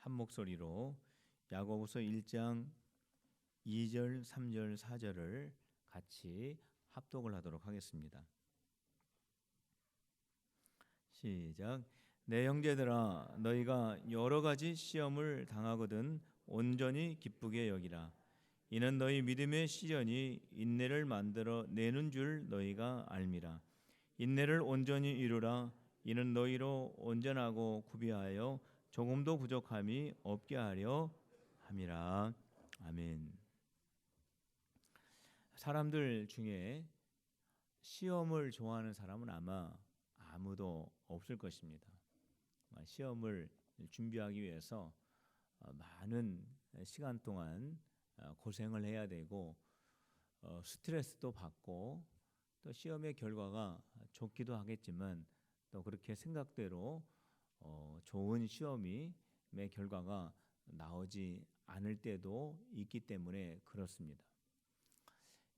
한 목소리로 야고보서 1장 2절, 3절, 4절을 같이 합독을 하도록 하겠습니다. 시작. 내 형제들아, 너희가 여러 가지 시험을 당하거든 온전히 기쁘게 여기라. 이는 너희 믿음의 시련이 인내를 만들어 내는 줄 너희가 알미라. 인내를 온전히 이루라. 이는 너희로 온전하고 구비하여 조금도 부족함이 없게 하려 함이라. 아멘. 사람들 중에 시험을 좋아하는 사람은 아마 아무도 없을 것입니다. 시험을 준비하기 위해서 많은 시간 동안 고생을 해야 되고 스트레스도 받고 또 시험의 결과가 좋기도 하겠지만 또 그렇게 생각대로 좋은 시험의 결과가 나오지 않을 때도 있기 때문에 그렇습니다.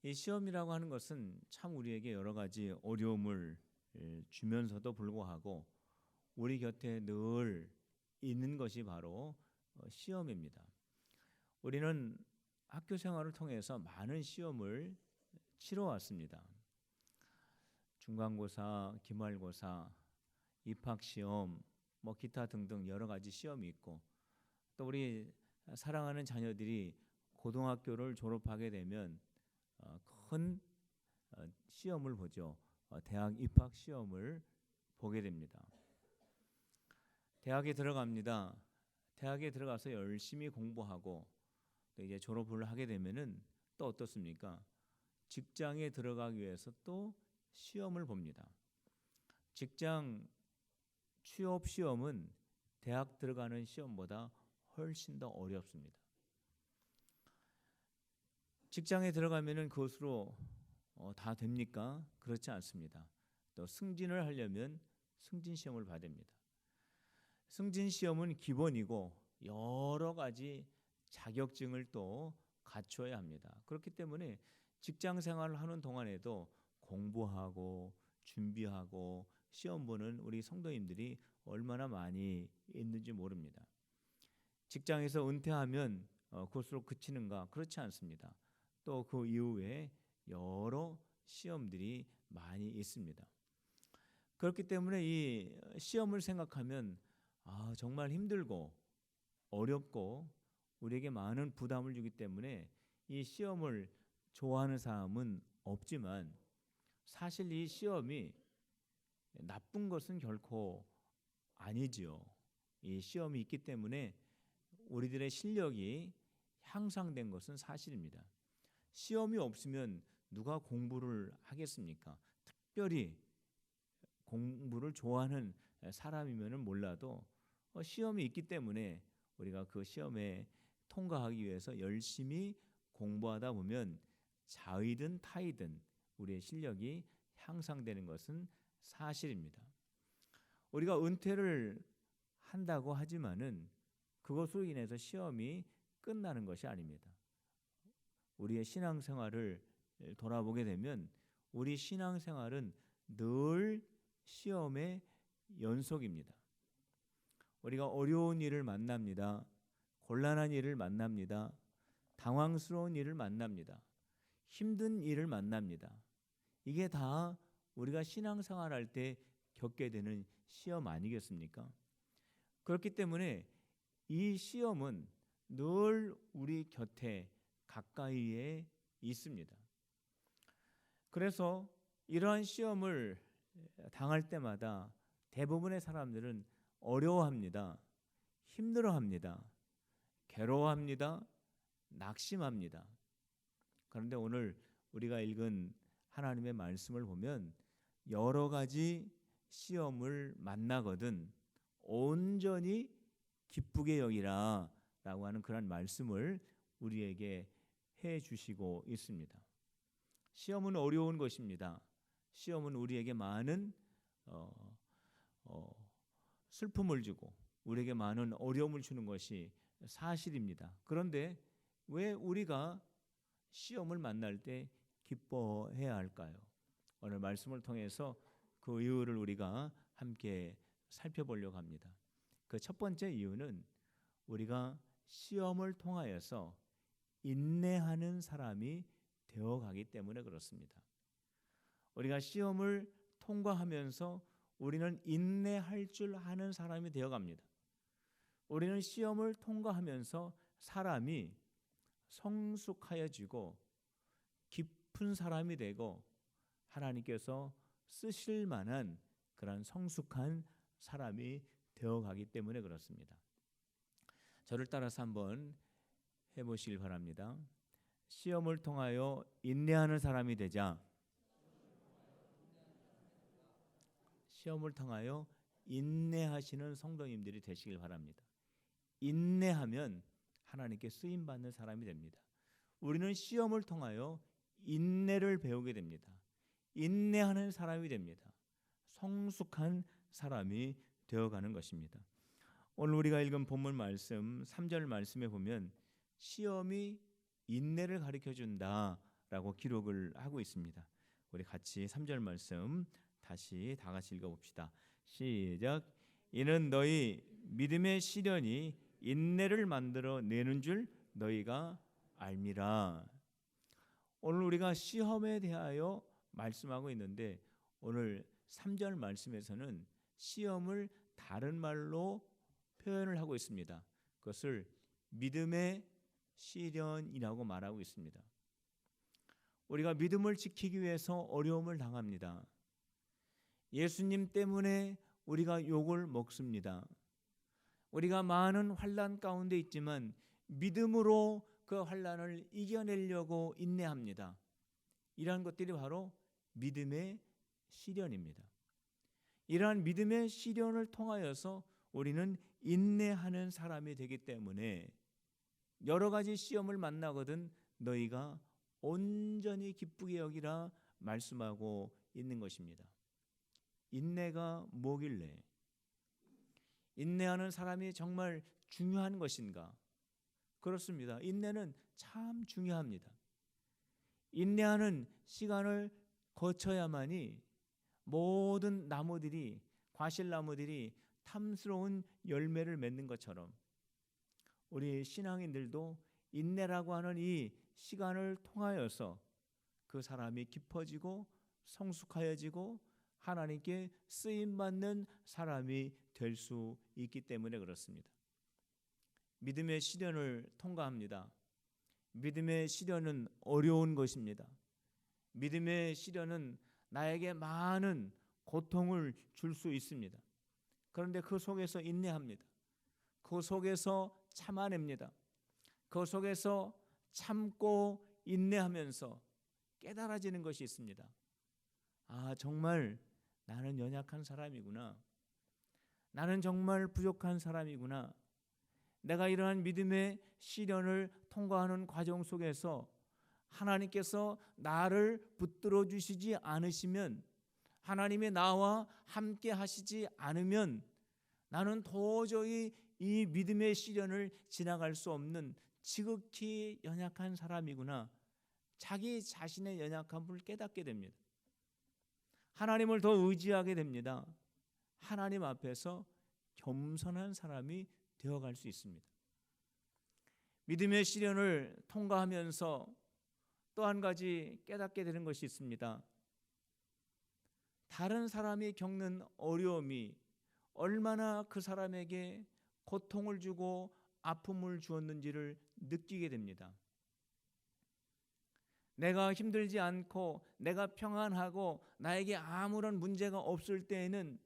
이 시험이라고 하는 것은 참 우리에게 여러 가지 어려움을 주면서도 불구하고 우리 곁에 늘 있는 것이 바로 시험입니다. 우리는 학교 생활을 통해서 많은 시험을 치러왔습니다. 중간고사, 기말고사, 입학시험, 기타 등등 여러 가지 시험이 있고 또 우리 사랑하는 자녀들이 고등학교를 졸업하게 되면 큰 시험을 보죠. 대학 입학 시험을 보게 됩니다. 대학에 들어갑니다. 대학에 들어가서 열심히 공부하고 또 이제 졸업을 하게 되면은 또 어떻습니까? 직장에 들어가기 위해서 또 시험을 봅니다. 직장 취업 시험은 대학 들어가는 시험보다 훨씬 더 어렵습니다. 직장에 들어가면은 그것으로 다 됩니까? 그렇지 않습니다. 또 승진을 하려면 승진 시험을 봐야 됩니다. 승진 시험은 기본이고 여러 가지 자격증을 또 갖춰야 합니다. 그렇기 때문에 직장 생활을 하는 동안에도 공부하고 준비하고 시험 보는 우리 성도님들이 얼마나 많이 있는지 모릅니다. 직장에서 은퇴하면 그것으로 그치는가? 그렇지 않습니다. 또 그 이후에 여러 시험들이 많이 있습니다. 그렇기 때문에 이 시험을 생각하면 정말 힘들고 어렵고 우리에게 많은 부담을 주기 때문에 이 시험을 좋아하는 사람은 없지만 사실 이 시험이 나쁜 것은 결코 아니지요. 이 시험이 있기 때문에 우리들의 실력이 향상된 것은 사실입니다. 시험이 없으면 누가 공부를 하겠습니까? 특별히 공부를 좋아하는 사람이면은 몰라도 시험이 있기 때문에 우리가 그 시험에 통과하기 위해서 열심히 공부하다 보면 자의든 타의든 우리의 실력이 향상되는 것은 사실입니다. 우리가 은퇴를 한다고 하지만은 그것으로 인해서 시험이 끝나는 것이 아닙니다. 우리의 신앙생활을 돌아보게 되면 우리 신앙생활은 늘 시험의 연속입니다. 우리가 어려운 일을 만납니다. 곤란한 일을 만납니다. 당황스러운 일을 만납니다. 힘든 일을 만납니다. 이게 다 우리가 신앙생활할 때 겪게 되는 시험 아니겠습니까? 그렇기 때문에 이 시험은 늘 우리 곁에 가까이에 있습니다. 그래서 이러한 시험을 당할 때마다 대부분의 사람들은 어려워합니다. 힘들어합니다. 괴로워합니다. 낙심합니다. 그런데 오늘 우리가 읽은 하나님의 말씀을 보면 여러 가지 시험을 만나거든 온전히 기쁘게 여기라 라고 하는 그런 말씀을 우리에게 해 주시고 있습니다. 시험은 어려운 것입니다. 시험은 우리에게 많은 슬픔을 주고 우리에게 많은 어려움을 주는 것이 사실입니다. 그런데 왜 우리가 시험을 만날 때 기뻐해야 할까요? 오늘 말씀을 통해서 그 이유를 우리가 함께 살펴보려고 합니다. 그 첫 번째 이유는 우리가 시험을 통하여서 인내하는 사람이 되어가기 때문에 그렇습니다. 우리가 시험을 통과하면서 우리는 인내할 줄 아는 사람이 되어갑니다. 우리는 시험을 통과하면서 사람이 성숙하여지고 깊은 사람이 되고 하나님께서 쓰실 만한 그런 성숙한 사람이 되어가기 때문에 그렇습니다. 저를 따라서 한번 해보시길 바랍니다. 시험을 통하여 인내하는 사람이 되자. 시험을 통하여 인내하시는 성도님들이 되시길 바랍니다. 인내하면 하나님께 쓰임받는 사람이 됩니다. 우리는 시험을 통하여 인내를 배우게 됩니다. 인내하는 사람이 됩니다. 성숙한 사람이 되어가는 것입니다. 오늘 우리가 읽은 본문 말씀 3절 말씀에 보면 시험이 인내를 가르쳐준다라고 기록을 하고 있습니다. 우리 같이 3절 말씀 다시 다 같이 읽어봅시다. 시작. 이는 너희 믿음의 시련이 인내를 만들어 내는 줄 너희가 알미라. 오늘 우리가 시험에 대하여 말씀하고 있는데 오늘 3절 말씀에서는 시험을 다른 말로 표현을 하고 있습니다. 그것을 믿음의 시련이라고 말하고 있습니다. 우리가 믿음을 지키기 위해서 어려움을 당합니다. 예수님 때문에 우리가 욕을 먹습니다. 우리가 많은 환난 가운데 있지만 믿음으로 그 환난을 이겨내려고 인내합니다. 이러한 것들이 바로 믿음의 시련입니다. 이러한 믿음의 시련을 통하여서 우리는 인내하는 사람이 되기 때문에 여러 가지 시험을 만나거든 너희가 온전히 기쁘게 여기라 말씀하고 있는 것입니다. 인내가 뭐길래? 인내하는 사람이 정말 중요한 것인가? 그렇습니다. 인내는 참 중요합니다. 인내하는 시간을 거쳐야만이 모든 나무들이, 과실나무들이 탐스러운 열매를 맺는 것처럼 우리 신앙인들도 인내라고 하는 이 시간을 통하여서 그 사람이 깊어지고 성숙하여지고 하나님께 쓰임받는 사람이 될 수 있기 때문에 그렇습니다. 믿음의 시련을 통과합니다. 믿음의 시련은 어려운 것입니다. 믿음의 시련은 나에게 많은 고통을 줄 수 있습니다. 그런데 그 속에서 인내합니다. 그 속에서 참아냅니다. 그 속에서 참고 인내하면서 깨달아지는 것이 있습니다. 아, 정말 나는 연약한 사람이구나. 나는 정말 부족한 사람이구나. 내가 이러한 믿음의 시련을 통과하는 과정 속에서 하나님께서 나를 붙들어 주시지 않으시면, 하나님이 나와 함께 하시지 않으면 나는 도저히 이 믿음의 시련을 지나갈 수 없는 지극히 연약한 사람이구나. 자기 자신의 연약함을 깨닫게 됩니다. 하나님을 더 의지하게 됩니다. 하나님 앞에서 겸손한 사람이 되어갈 수 있습니다. 믿음의 시련을 통과하면서 또 한 가지 깨닫게 되는 것이 있습니다. 다른 사람이 겪는 어려움이 얼마나 그 사람에게 고통을 주고 아픔을 주었는지를 느끼게 됩니다. 내가 힘들지 않고 내가 평안하고 나에게 아무런 문제가 없을 때에는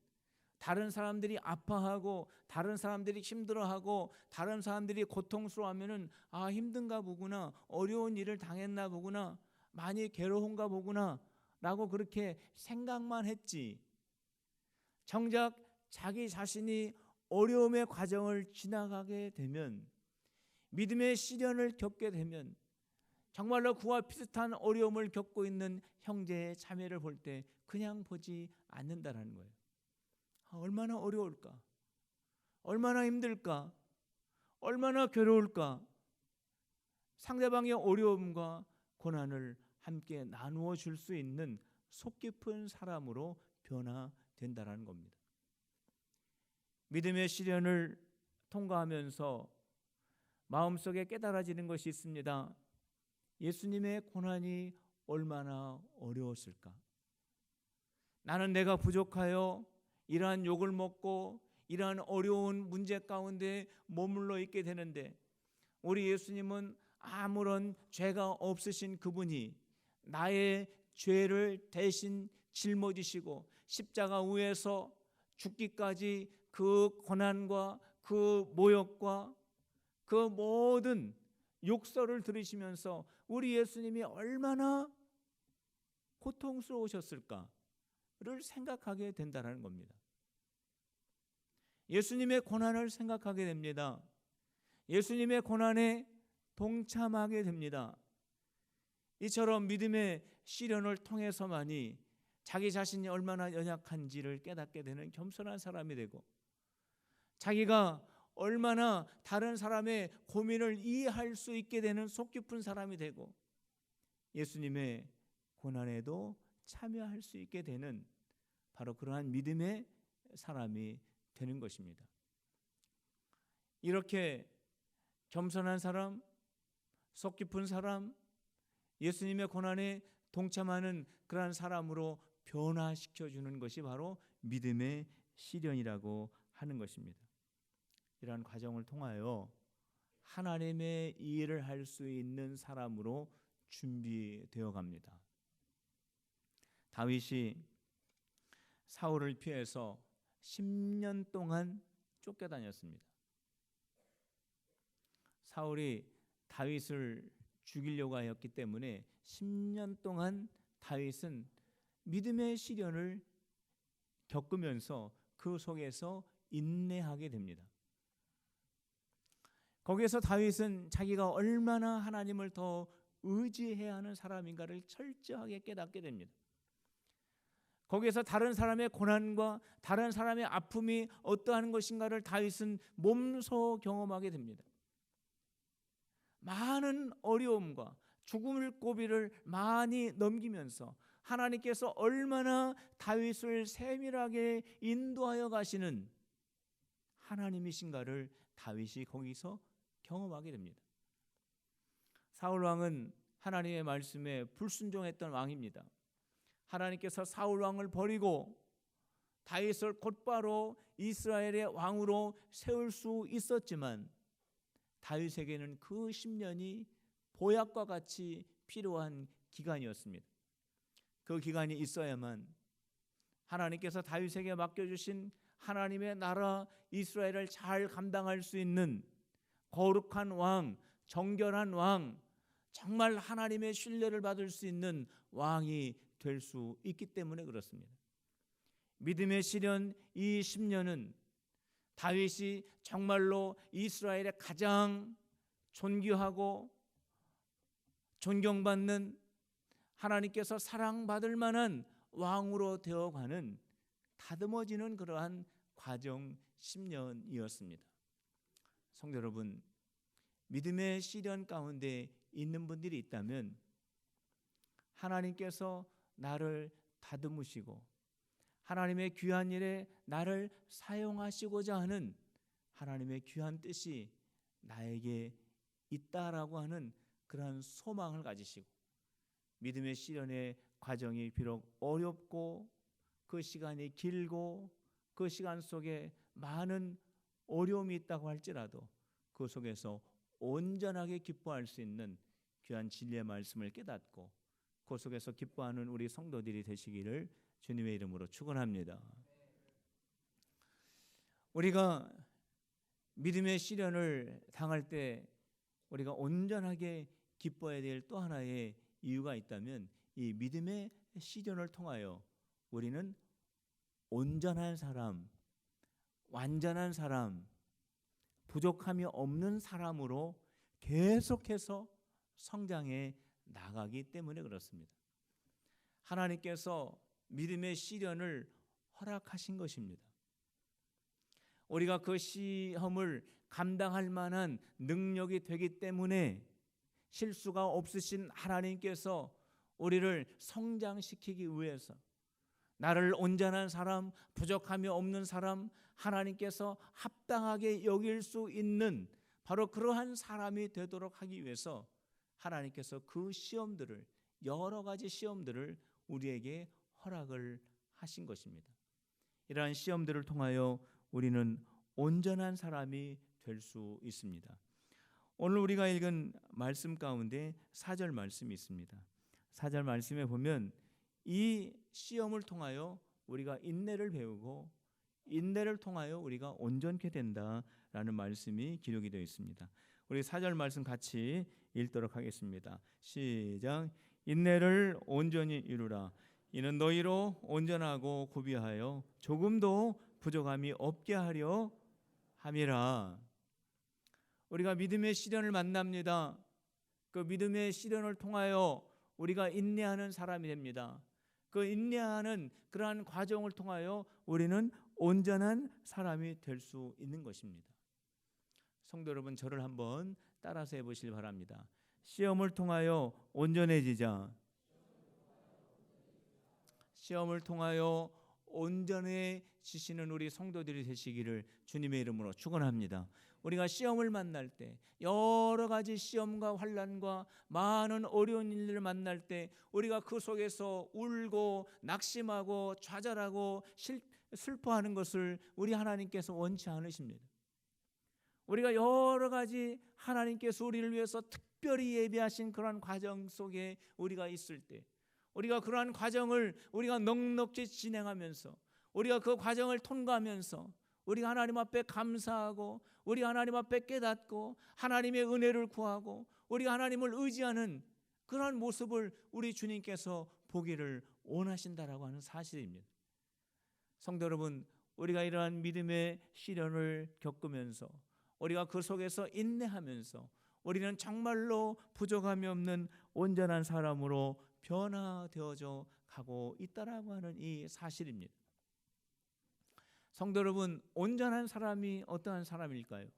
다른 사람들이 아파하고 다른 사람들이 힘들어하고 다른 사람들이 고통스러워하면은 아, 힘든가 보구나, 어려운 일을 당했나 보구나, 많이 괴로운가 보구나 라고 그렇게 생각만 했지, 정작 자기 자신이 어려움의 과정을 지나가게 되면, 믿음의 시련을 겪게 되면, 정말로 그와 비슷한 어려움을 겪고 있는 형제의 자매를 볼 때 그냥 보지 않는다라는 거예요. 얼마나 어려울까? 얼마나 힘들까? 얼마나 괴로울까? 상대방의 어려움과 고난을 함께 나누어 줄 수 있는 속 깊은 사람으로 변화된다라는 겁니다. 믿음의 시련을 통과하면서 마음속에 깨달아지는 것이 있습니다. 예수님의 고난이 얼마나 어려웠을까? 나는 내가 부족하여 이러한 욕을 먹고 이러한 어려운 문제 가운데 머물러 있게 되는데, 우리 예수님은 아무런 죄가 없으신 그분이 나의 죄를 대신 짊어지시고 십자가 위에서 죽기까지 그 고난과 그 모욕과 그 모든 욕설을 들으시면서 우리 예수님이 얼마나 고통스러우셨을까를 생각하게 된다는 겁니다. 예수님의 고난을 생각하게 됩니다. 예수님의 고난에 동참하게 됩니다. 이처럼 믿음의 시련을 통해서만이 자기 자신이 얼마나 연약한지를 깨닫게 되는 겸손한 사람이 되고, 자기가 얼마나 다른 사람의 고민을 이해할 수 있게 되는 속 깊은 사람이 되고, 예수님의 고난에도 참여할 수 있게 되는 바로 그러한 믿음의 사람이 되는 것입니다. 이렇게 겸손한 사람, 속 깊은 사람, 예수님의 고난에 동참하는 그러한 사람으로 변화시켜주는 것이 바로 믿음의 시련이라고 하는 것입니다. 이러한 과정을 통하여 하나님의 일을 할 수 있는 사람으로 준비되어 갑니다. 다윗이 사울을 피해서 10년 동안 쫓겨다녔습니다. 사울이 다윗을 죽이려고 하였기 때문에 10년 동안 다윗은 믿음의 시련을 겪으면서 그 속에서 인내하게 됩니다. 거기에서 다윗은 자기가 얼마나 하나님을 더 의지해야 하는 사람인가를 철저하게 깨닫게 됩니다. 거기에서 다른 사람의 고난과 다른 사람의 아픔이 어떠한 것인가를 다윗은 몸소 경험하게 됩니다. 많은 어려움과 죽음의 고비를 많이 넘기면서 하나님께서 얼마나 다윗을 세밀하게 인도하여 가시는 하나님이신가를 다윗이 거기서 경험하게 됩니다. 사울 왕은 하나님의 말씀에 불순종했던 왕입니다. 하나님께서 사울 왕을 버리고 다윗을 곧바로 이스라엘의 왕으로 세울 수 있었지만 다윗에게는 그 10년이 보약과 같이 필요한 기간이었습니다. 그 기간이 있어야만 하나님께서 다윗에게 맡겨주신 하나님의 나라 이스라엘을 잘 감당할 수 있는 거룩한 왕, 정결한 왕, 정말 하나님의 신뢰를 받을 수 있는 왕이 될 수 있기 때문에 그렇습니다. 믿음의 시련 이 10년은 다윗이 정말로 이스라엘의 가장 존귀하고 존경받는, 하나님께서 사랑받을 만한 왕으로 되어가는 다듬어지는 그러한 과정 10년이었습니다. 성도 여러분, 믿음의 시련 가운데 있는 분들이 있다면 하나님께서 나를 다듬으시고 하나님의 귀한 일에 나를 사용하시고자 하는 하나님의 귀한 뜻이 나에게 있다라고 하는 그러한 소망을 가지시고, 믿음의 시련의 과정이 비록 어렵고 그 시간이 길고 그 시간 속에 많은 어려움이 있다고 할지라도 그 속에서 온전하게 기뻐할 수 있는 귀한 진리의 말씀을 깨닫고 그 속에서 기뻐하는 우리 성도들이 되시기를 주님의 이름으로 축원합니다. 우리가 믿음의 시련을 당할 때 우리가 온전하게 기뻐해야 될 또 하나의 이유가 있다면, 이 믿음의 시련을 통하여 우리는 온전한 사람, 완전한 사람, 부족함이 없는 사람으로 계속해서 성장해 나가기 때문에 그렇습니다. 하나님께서 믿음의 시련을 허락하신 것입니다. 우리가 그 시험을 감당할 만한 능력이 되기 때문에 실수가 없으신 하나님께서 우리를 성장시키기 위해서 나를 온전한 사람, 부족함이 없는 사람, 하나님께서 합당하게 여길 수 있는 바로 그러한 사람이 되도록 하기 위해서 하나님께서 그 시험들을, 여러 가지 시험들을 우리에게 허락을 하신 것입니다. 이러한 시험들을 통하여 우리는 온전한 사람이 될 수 있습니다. 오늘 우리가 읽은 말씀 가운데 4절 말씀이 있습니다. 4절 말씀에 보면 이 시험을 통하여 우리가 인내를 배우고 인내를 통하여 우리가 온전케 된다라는 말씀이 기록이 되어 있습니다. 우리 4절 말씀 같이 읽도록 하겠습니다. 시작. 인내를 온전히 이루라. 이는 너희로 온전하고 구비하여 조금도 부족함이 없게 하려 함이라. 우리가 믿음의 시련을 만납니다. 그 믿음의 시련을 통하여 우리가 인내하는 사람이 됩니다. 그 인내하는 그러한 과정을 통하여 우리는 온전한 사람이 될 수 있는 것입니다. 성도 여러분, 저를 한번 따라서 해보시기 바랍니다. 시험을 통하여 온전해지자. 시험을 통하여 온전해지시는 우리 성도들이 되시기를 주님의 이름으로 축원합니다. 우리가 시험을 만날 때, 여러 가지 시험과 환난과 많은 어려운 일들을 만날 때 우리가 그 속에서 울고 낙심하고 좌절하고 슬퍼하는 것을 우리 하나님께서 원치 않으십니다. 우리가 여러 가지 하나님께서 우리를 위해서 특별히 예비하신 그러한 과정 속에 우리가 있을 때, 우리가 그러한 과정을 우리가 넉넉히 진행하면서, 우리가 그 과정을 통과하면서 우리가 하나님 앞에 감사하고, 우리 하나님 앞에 깨닫고 하나님의 은혜를 구하고 우리가 하나님을 의지하는 그러한 모습을 우리 주님께서 보기를 원하신다라고 하는 사실입니다. 성도 여러분, 우리가 이러한 믿음의 시련을 겪으면서 우리가 그 속에서 인내하면서 우리는 정말로 부족함이 없는 온전한 사람으로 변화되어져 가고 있다라고 하는 이 사실입니다. 성도 여러분, 온전한 사람이 어떠한 사람일까요?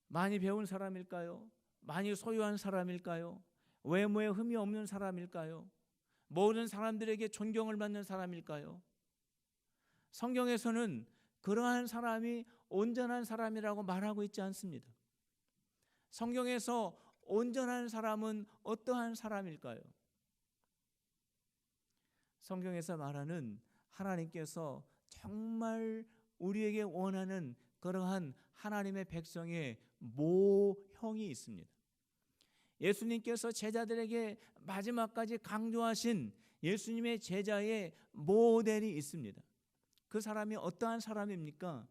많이 배운 사람일까요? 많이 소유한 사람일까요? 외모에 흠이 없는 사람일까요? 모든 사람들에게 존경을 받는 사람일까요? 성경에서는 그러한 사람이 온전한 사람이라고 말하고 있지 않습니다. 성경에서 온전한 사람은 어떠한 사람일까요? 성경에서 말하는 하나님께서 정말 우리에게 원하는 그러한 하나님의 백성의 모형이 있습니다. 예수님께서 제자들에게 마지막까지 강조하신 예수님의 제자의 모델이 있습니다. 그 사람이 어떠한 사람입니까?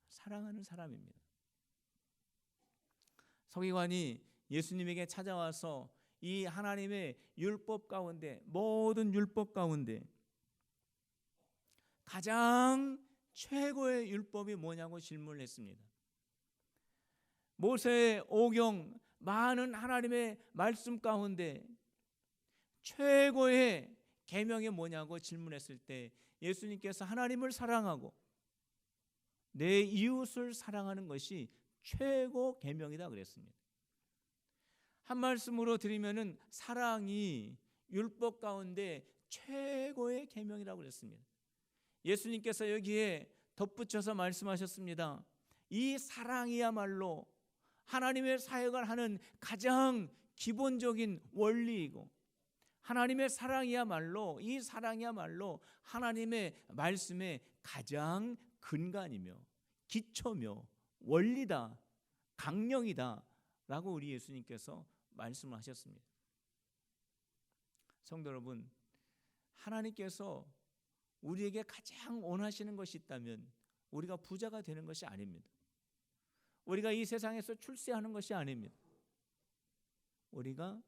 사랑하는 사람입니다. 서기관이 예수님에게 찾아와서 이 하나님의 율법 가운데, 모든 율법 가운데 가장 최고의 율법이 뭐냐고 질문을 했습니다. 모세의 오경, 많은 하나님의 말씀 가운데 최고의 계명이 뭐냐고 질문했을 때 예수님께서 하나님을 사랑하고 내 이웃을 사랑하는 것이 최고 계명이다 그랬습니다. 한 말씀으로 드리면은 사랑이 율법 가운데 최고의 계명이라고 그랬습니다. 예수님께서 여기에 덧붙여서 말씀하셨습니다. 이 사랑이야말로 하나님의 사역을 하는 가장 기본적인 원리이고, 하나님의 사랑이야말로, 이 사랑이야말로 하나님의 말씀의 가장 근간이며 기초며 원리다, 강령이다 라고 우리 예수님께서 말씀을 하셨습니다. 성도 여러분, 하나님께서 우리에게 가장 원하시는 것이 있다면 우리가 부자가 되는 것이 아닙니다. 우리가 이 세상에서 출세하는 것이 아닙니다. 우리가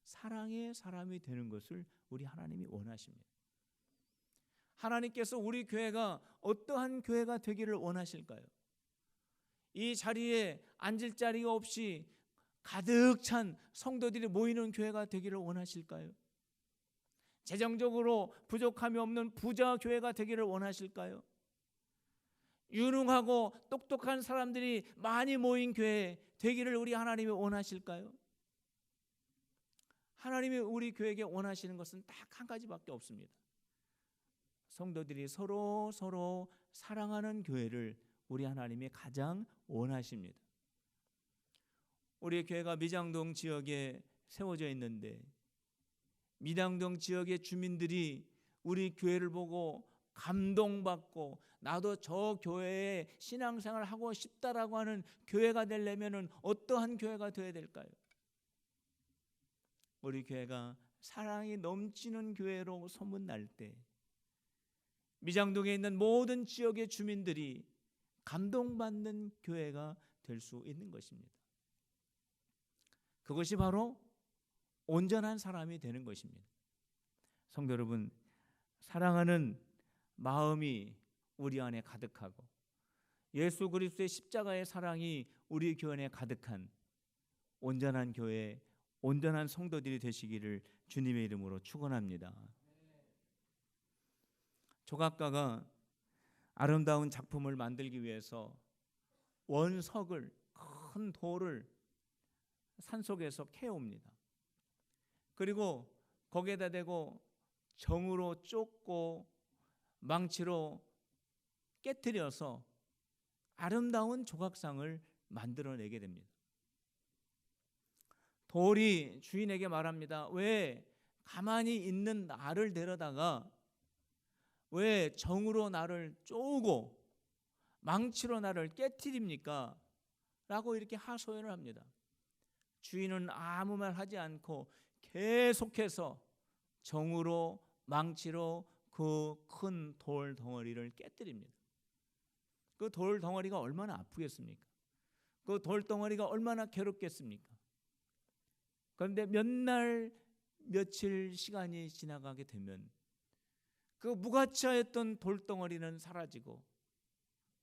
사랑의 사람이 되는 것을 우리 하나님이 원하십니다. 하나님께서 우리 교회가 어떠한 교회가 되기를 원하실까요? 이 자리에 앉을 자리가 없이 가득 찬 성도들이 모이는 교회가 되기를 원하실까요? 재정적으로 부족함이 없는 부자 교회가 되기를 원하실까요? 유능하고 똑똑한 사람들이 많이 모인 교회 되기를 우리 하나님이 원하실까요? 하나님이 우리 교회에게 원하시는 것은 딱 한 가지밖에 없습니다. 성도들이 서로 사랑하는 교회를 우리 하나님이 가장 원하십니다. 우리 교회가 미장동 지역에 세워져 있는데 미장동 지역의 주민들이 우리 교회를 보고 감동받고 나도 저 교회에 신앙생활을 하고 싶다라고 하는 교회가 되려면 어떠한 교회가 되어야 될까요? 우리 교회가 사랑이 넘치는 교회로 소문날 때 미장동에 있는 모든 지역의 주민들이 감동받는 교회가 될 수 있는 것입니다. 그것이 바로 온전한 사람이 되는 것입니다. 성도 여러분, 사랑하는 마음이 우리 안에 가득하고 예수 그리스도의 십자가의 사랑이 우리 교회 안에 가득한 온전한 교회, 온전한 성도들이 되시기를 주님의 이름으로 축원합니다. 조각가가 아름다운 작품을 만들기 위해서 원석을, 큰 돌을 산속에서 캐옵니다. 그리고 거기에다 대고 정으로 쫓고 망치로 깨트려서 아름다운 조각상을 만들어내게 됩니다. 돌이 주인에게 말합니다. 왜 가만히 있는 나를 데려다가 왜 정으로 나를 쪼고 망치로 나를 깨트립니까? 라고 이렇게 하소연을 합니다. 주인은 아무 말 하지 않고 계속해서 정으로 망치로 그 큰 돌 덩어리를 깨뜨립니다. 그 돌 덩어리가 얼마나 아프겠습니까? 그 돌 덩어리가 얼마나 괴롭겠습니까? 그런데 몇 날 며칠 시간이 지나가게 되면 그 무가치하였던 돌덩어리는 사라지고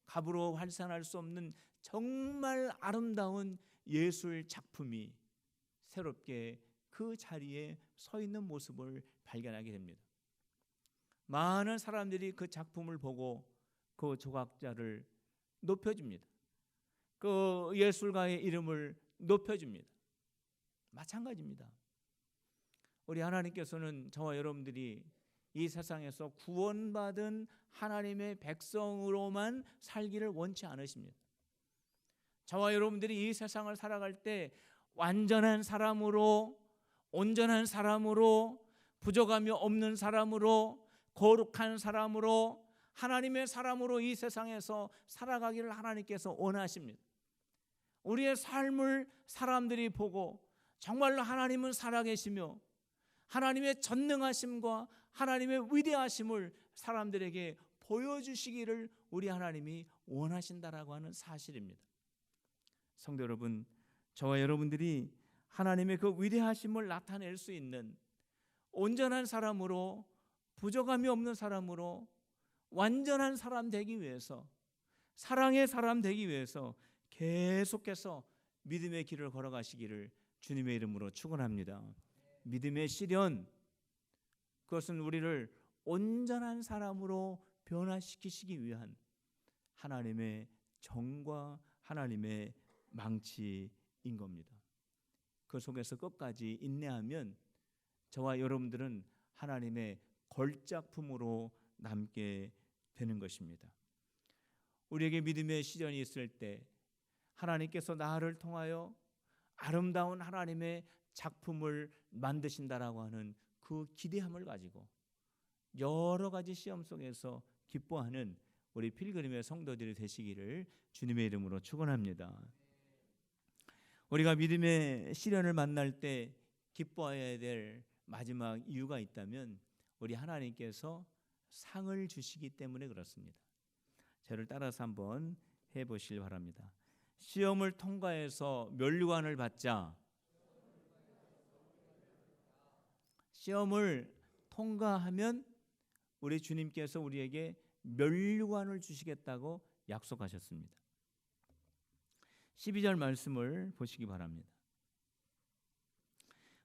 값으로 환산할 수 없는 정말 아름다운 예술 작품이 새롭게 그 자리에 서 있는 모습을 발견하게 됩니다. 많은 사람들이 그 작품을 보고 그 조각자를 높여줍니다. 그 예술가의 이름을 높여줍니다. 마찬가지입니다. 우리 하나님께서는 저와 여러분들이 이 세상에서 구원받은 하나님의 백성으로만 살기를 원치 않으십니다. 저와 여러분들이 이 세상을 살아갈 때 완전한 사람으로, 온전한 사람으로, 부족함이 없는 사람으로, 거룩한 사람으로, 하나님의 사람으로 이 세상에서 살아가기를 하나님께서 원하십니다. 우리의 삶을 사람들이 보고 정말로 하나님은 살아계시며 하나님의 전능하심과 하나님의 위대하심을 사람들에게 보여주시기를 우리 하나님이 원하신다라고 하는 사실입니다. 성도 여러분, 저와 여러분들이 하나님의 그 위대하심을 나타낼 수 있는 온전한 사람으로, 부족함이 없는 사람으로 완전한 사람 되기 위해서, 사랑의 사람 되기 위해서 계속해서 믿음의 길을 걸어가시기를 주님의 이름으로 축원합니다. 믿음의 시련, 그것은 우리를 온전한 사람으로 변화시키시기 위한 하나님의 정과 하나님의 망치인 겁니다. 그 속에서 끝까지 인내하면 저와 여러분들은 하나님의 걸작품으로 남게 되는 것입니다. 우리에게 믿음의 시련이 있을 때 하나님께서 나를 통하여 아름다운 하나님의 작품을 만드신다라고 하는 그 기대함을 가지고 여러 가지 시험 속에서 기뻐하는 우리 필그림의 성도들이 되시기를 주님의 이름으로 축원합니다. 우리가 믿음의 시련을 만날 때 기뻐해야 될 마지막 이유가 있다면 우리 하나님께서 상을 주시기 때문에 그렇습니다. 저를 따라서 한번 해보시기 바랍니다. 시험을 통과해서 면류관을 받자. 시험을 통과하면 우리 주님께서 우리에게 면류관을 주시겠다고 약속하셨습니다. 12절 말씀을 보시기 바랍니다.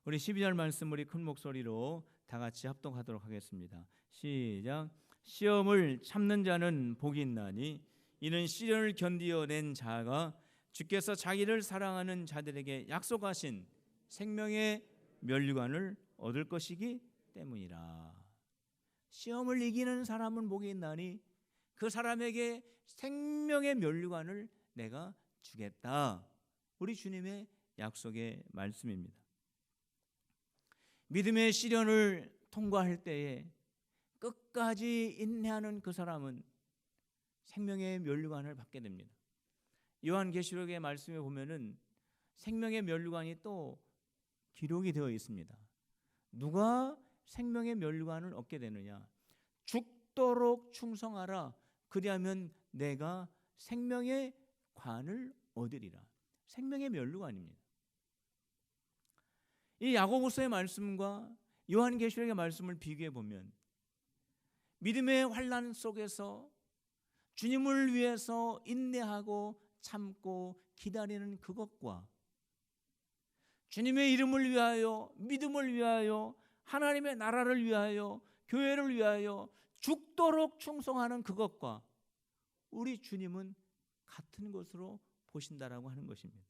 우리 12절 말씀 우리 큰 목소리로 다 같이 합독하도록 하겠습니다. 시작. 시험을 참는 자는 복이 있나니 이는 시련을 견디어낸 자가 주께서 자기를 사랑하는 자들에게 약속하신 생명의 면류관을 얻을 것이기 때문이라. 시험을 이기는 사람은 복이 있나니 그 사람에게 생명의 면류관을 내가 주겠다. 우리 주님의 약속의 말씀입니다. 믿음의 시련을 통과할 때에 끝까지 인내하는 그 사람은 생명의 면류관을 받게 됩니다. 요한계시록의 말씀에 보면은 생명의 면류관이 또 기록이 되어 있습니다. 누가 생명의 면류관을 얻게 되느냐? 죽도록 충성하라. 그리하면 내가 생명의 관을 얻으리라. 생명의 면류관입니다. 이 야고보서의 말씀과 요한계시록의 말씀을 비교해 보면 믿음의 환난 속에서 주님을 위해서 인내하고 참고 기다리는 그것과 주님의 이름을 위하여, 믿음을 위하여, 하나님의 나라를 위하여, 교회를 위하여 죽도록 충성하는 그것과 우리 주님은 같은 것으로 보신다라고 하는 것입니다.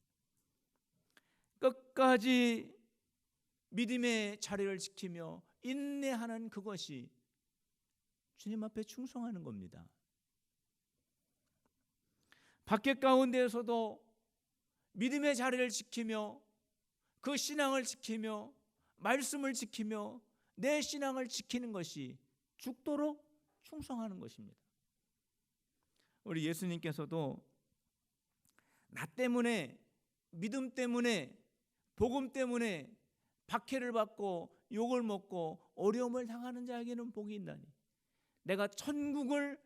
끝까지 믿음의 자리를 지키며 인내하는 그것이 주님 앞에 충성하는 겁니다. 밖에 가운데에서도 믿음의 자리를 지키며 그 신앙을 지키며 말씀을 지키며 내 신앙을 지키는 것이 죽도록 충성하는 것입니다. 우리 예수님께서도 나 때문에, 믿음 때문에, 복음 때문에 박해를 받고 욕을 먹고 어려움을 당하는 자에게는 복이 있나니 내가 천국을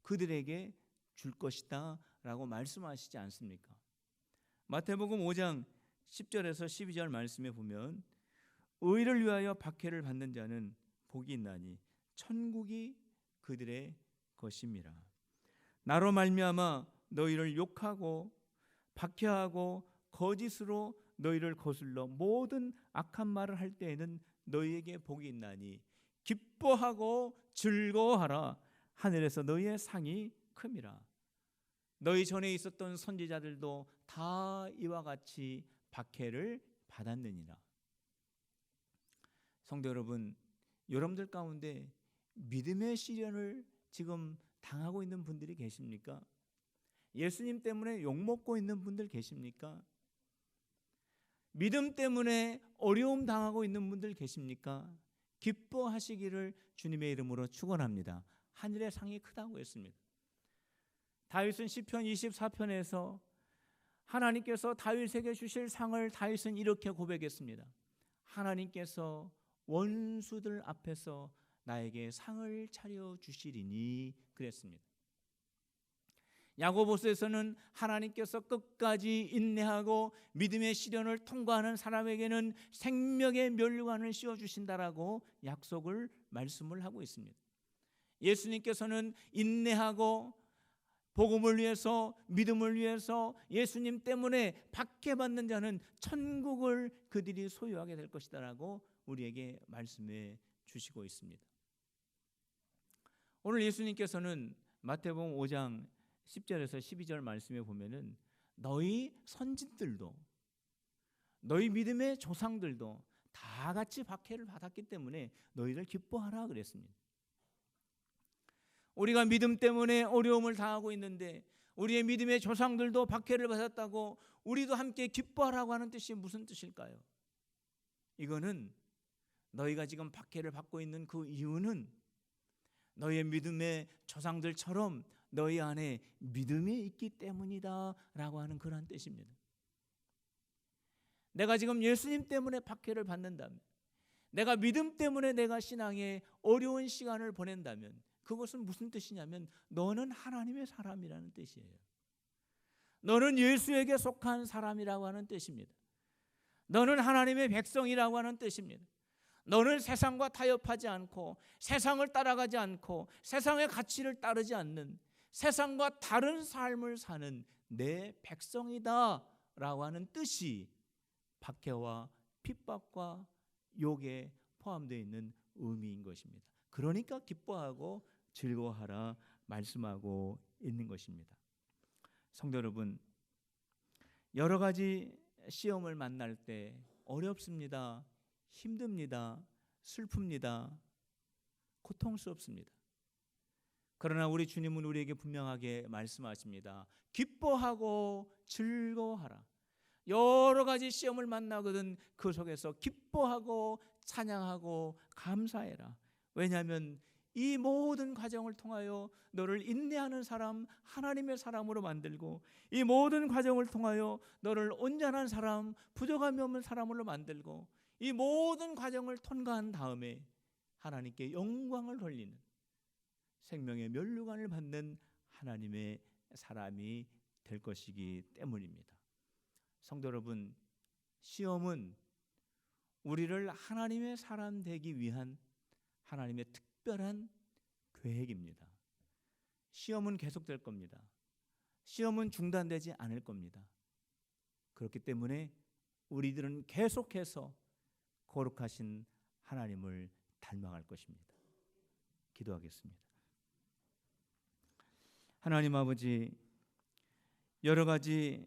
그들에게 줄 것이다 라고 말씀하시지 않습니까? 마태복음 5장 10절에서 12절 말씀에 보면 의를 위하여 박해를 받는 자는 복이 있나니 천국이 그들의 것임이라. 나로 말미암아 너희를 욕하고 박해하고 거짓으로 너희를 거슬러 모든 악한 말을 할 때에는 너희에게 복이 있나니 기뻐하고 즐거워하라. 하늘에서 너희의 상이 큼이라. 너희 전에 있었던 선지자들도 다 이와 같이 박해를 받았느니라. 성도 여러분, 여러분들 가운데 믿음의 시련을 지금 당하고 있는 분들이 계십니까? 예수님 때문에 욕먹고 있는 분들 계십니까? 믿음 때문에 어려움 당하고 있는 분들 계십니까? 기뻐하시기를 주님의 이름으로 축원합니다. 하늘의 상이 크다고 했습니다. 다윗은 시편 24편에서 하나님께서 다윗에게 주실 상을 다윗은 이렇게 고백했습니다. 하나님께서 원수들 앞에서 나에게 상을 차려 주시리니 그랬습니다. 야고보서에서는 하나님께서 끝까지 인내하고 믿음의 시련을 통과하는 사람에게는 생명의 면류관을 씌워주신다라고 약속을 말씀을 하고 있습니다. 예수님께서는 인내하고 복음을 위해서, 믿음을 위해서 예수님 때문에 박해받는 자는 천국을 그들이 소유하게 될 것이다라고 우리에게 말씀해 주시고 있습니다. 오늘 예수님께서는 마태복음 5장 10절에서 12절 말씀에 보면은 너희 선진들도, 너희 믿음의 조상들도 다 같이 박해를 받았기 때문에 너희를 기뻐하라 그랬습니다. 우리가 믿음 때문에 어려움을 당하고 있는데 우리의 믿음의 조상들도 박해를 받았다고 우리도 함께 기뻐하라고 하는 뜻이 무슨 뜻일까요? 이거는 너희가 지금 박해를 받고 있는 그 이유는 너희의 믿음의 조상들처럼 너희 안에 믿음이 있기 때문이다 라고 하는 그런 뜻입니다. 내가 지금 예수님 때문에 박해를 받는다면, 내가 믿음 때문에 내가 신앙에 어려운 시간을 보낸다면 그것은 무슨 뜻이냐면 너는 하나님의 사람이라는 뜻이에요. 너는 예수에게 속한 사람이라고 하는 뜻입니다. 너는 하나님의 백성이라고 하는 뜻입니다. 너는 세상과 타협하지 않고 세상을 따라가지 않고 세상의 가치를 따르지 않는 세상과 다른 삶을 사는 내 백성이다 라고 하는 뜻이 박해와 핍박과 욕에 포함되어 있는 의미인 것입니다. 그러니까 기뻐하고 즐거워하라 말씀하고 있는 것입니다. 성도 여러분, 여러 가지 시험을 만날 때 어렵습니다. 힘듭니다. 슬픕니다. 고통스럽습니다. 그러나 우리 주님은 우리에게 분명하게 말씀하십니다. 기뻐하고 즐거워하라. 여러 가지 시험을 만나거든 그 속에서 기뻐하고 찬양하고 감사해라. 왜냐하면 이 모든 과정을 통하여 너를 인내하는 사람, 하나님의 사람으로 만들고, 이 모든 과정을 통하여 너를 온전한 사람, 부족함이 없는 사람으로 만들고, 이 모든 과정을 통과한 다음에 하나님께 영광을 돌리는, 생명의 면류관을 받는 하나님의 사람이 될 것이기 때문입니다. 성도 여러분, 시험은 우리를 하나님의 사람 되기 위한 하나님의 특별한 계획입니다. 시험은 계속될 겁니다. 시험은 중단되지 않을 겁니다. 그렇기 때문에 우리들은 계속해서 거룩하신 하나님을 닮아갈 것입니다. 기도하겠습니다. 하나님 아버지, 여러 가지